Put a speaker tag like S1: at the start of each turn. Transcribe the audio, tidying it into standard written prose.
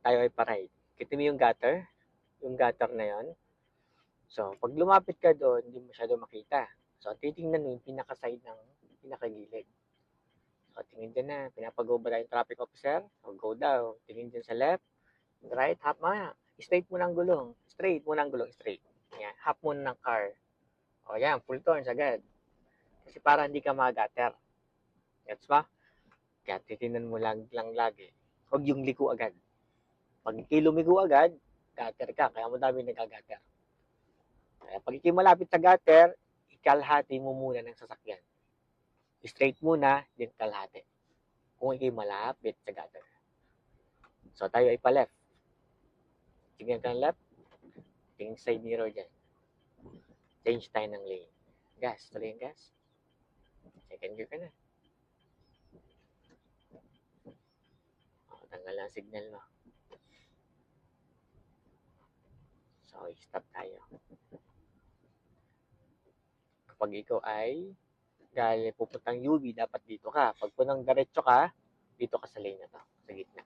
S1: tayo ay pa-right. Kita mo yung gutter na yon. So, pag lumapit ka doon, hindi mo masyado makita. So, titingnan mo yung pinaka-side ng pinakagilid. So, tingin dyan na, pinapag-go ba yung traffic officer? O go daw. Tingin dyan sa left, right, half muna. Straight muna ang gulong. Straight muna ang gulong, straight. Yan, half muna ng car. O yan, full turns agad. Kasi para hindi ka magater. Gets ba? Kaya titingnan mo lang lagi. Huwag yung liko agad. Pag ikay lumigo agad, gutter ka. Kaya mo dami nagagater. Kaya pag ikay malapit sa gutter, ikalhati mo muna ng sasakyan. Straight muna, then kalhati. Kung ikay malapit sa gutter. So tayo ay pa-left. Tingnan ka ng left, tingin side mirror dyan. Change tayo ng lane. Gas, tuloy yung gas. Second gear ka na. O, tanggal na ang signal mo. So, stop tayo. Kapag ikaw ay pupuntang UV, dapat dito ka. Pag punang diretso ka, dito ka sa lane na to, sa gitna.